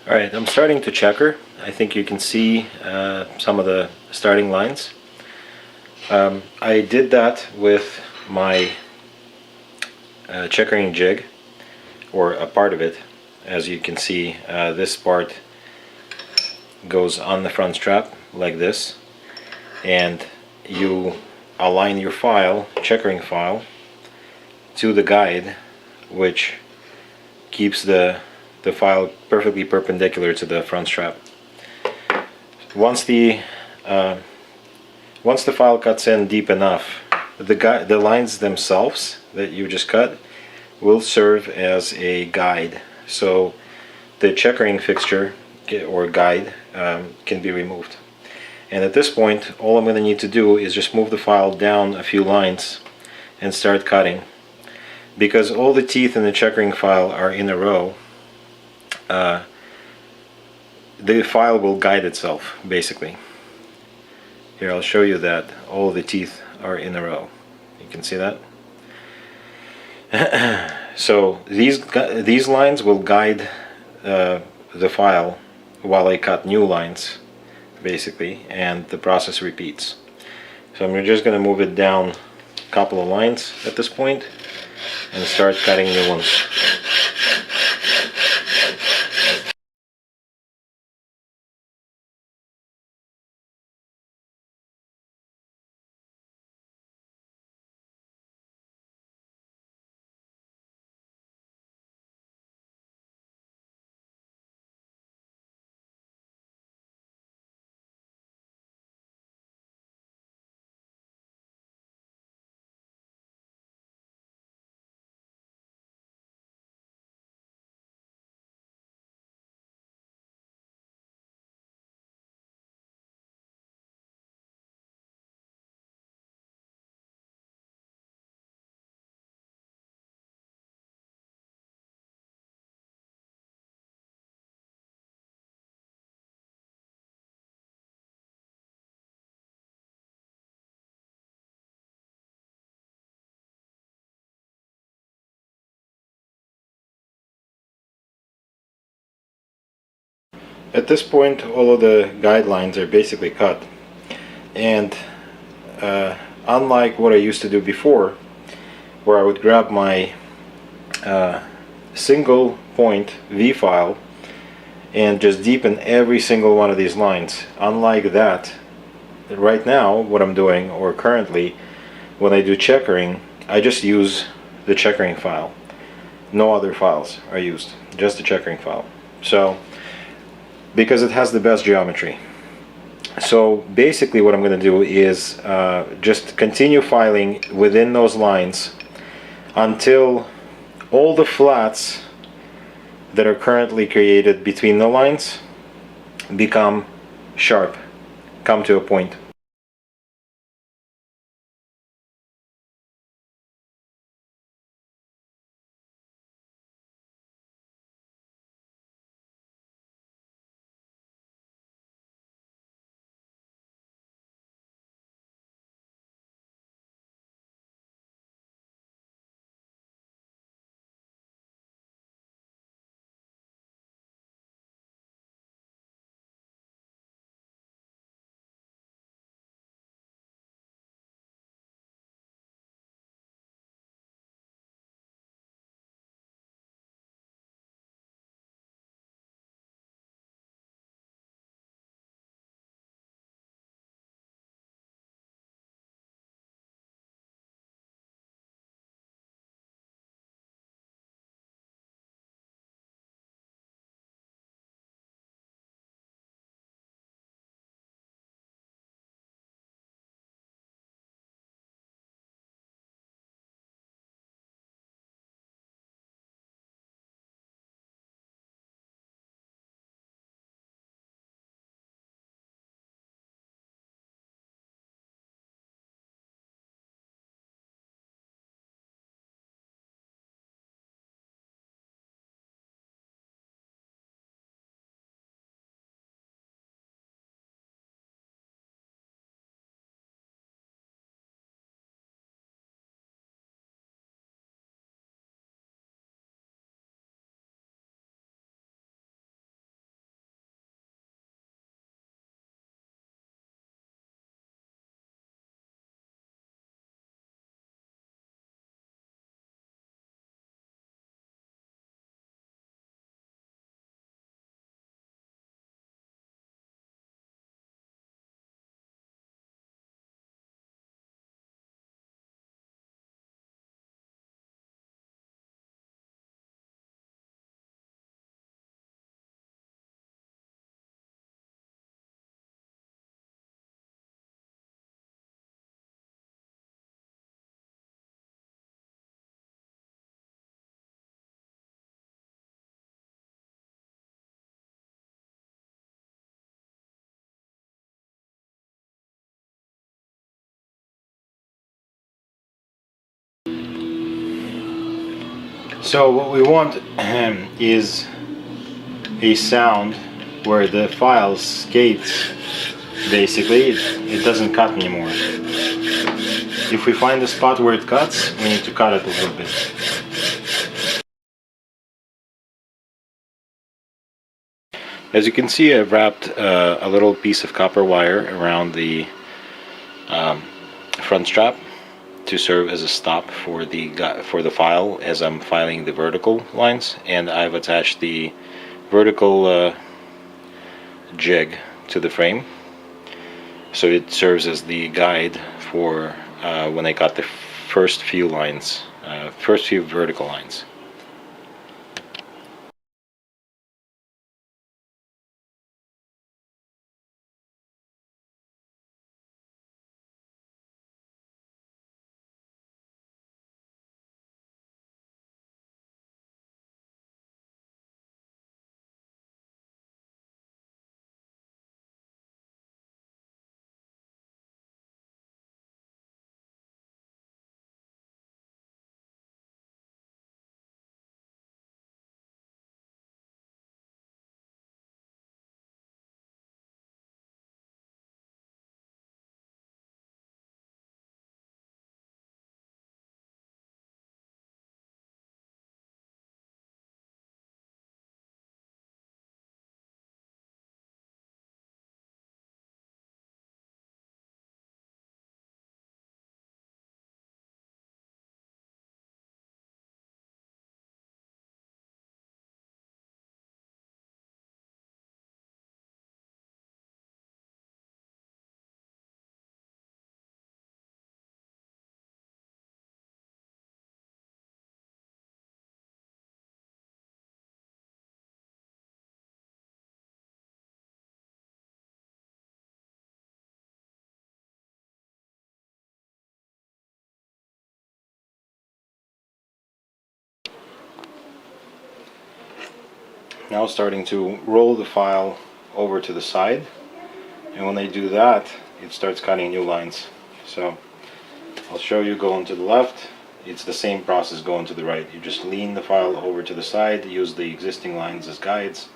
Alright, I'm starting to checker. I think you can see some of the starting lines. I did that with my checkering jig, or a part of it. As you can see, this part goes on the front strap like this, and you align your file, checkering file, to the guide, which keeps the file perfectly perpendicular to the front strap. Once the file cuts in deep enough, the lines themselves that you just cut will serve as a guide. So the checkering fixture or guide can be removed. And at this point, all I'm going to need to do is just move the file down a few lines and start cutting. Because all the teeth in the checkering file are in a row, the file will guide itself, basically. Here, I'll show you that all the teeth are in a row. You can see that? So these lines will guide the file while I cut new lines, basically, and the process repeats. So I'm just going to move it down a couple of lines at this point and start cutting new ones. At this point, all of the guidelines are basically cut, and unlike what I used to do before, where I would grab my single point V file and just deepen every single one of these lines, unlike that, right now what I'm doing, or currently when I do checkering, I just use the checkering file. No other files are used, just the checkering file. So because it has the best geometry. So basically what I'm going to do is just continue filing within those lines until all the flats that are currently created between the lines become sharp, come to a point. So what we want is a sound where the file skates. Basically, it doesn't cut anymore. If we find the spot where it cuts, we need to cut it a little bit. As you can see, I've wrapped a little piece of copper wire around the front strap to serve as a stop for the file as I'm filing the vertical lines, and I've attached the vertical jig to the frame, so it serves as the guide for when I got the first few lines, first few vertical lines. Now starting to roll the file over to the side, and when I do that, it starts cutting new lines. So I'll show you going to the left. It's the same process going to the right. You just lean the file over to the side, use the existing lines as guides,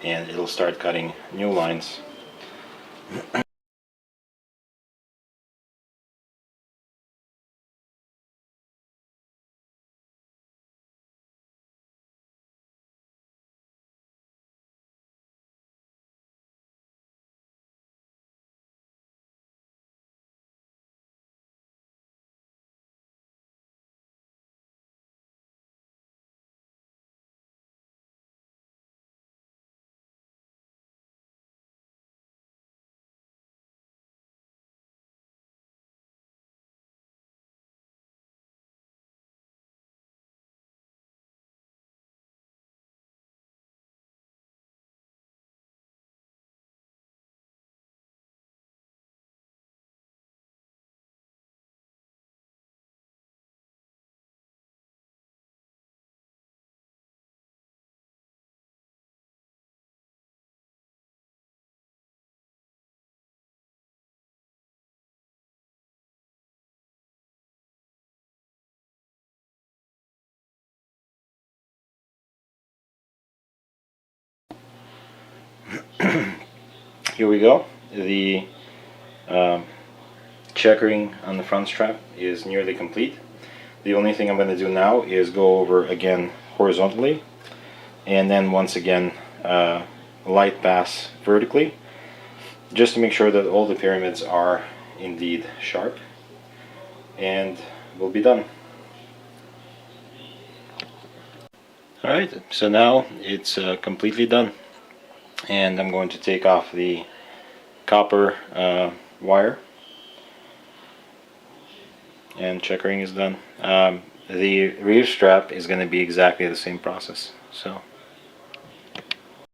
and it'll start cutting new lines. Here we go. The checkering on the front strap is nearly complete. The only thing I'm going to do now is go over again horizontally, and then once again light pass vertically, just to make sure that all the pyramids are indeed sharp, and we'll be done. Alright, so now it's completely done, and I'm going to take off the copper wire, and checkering is done. The rear strap is going to be exactly the same process. So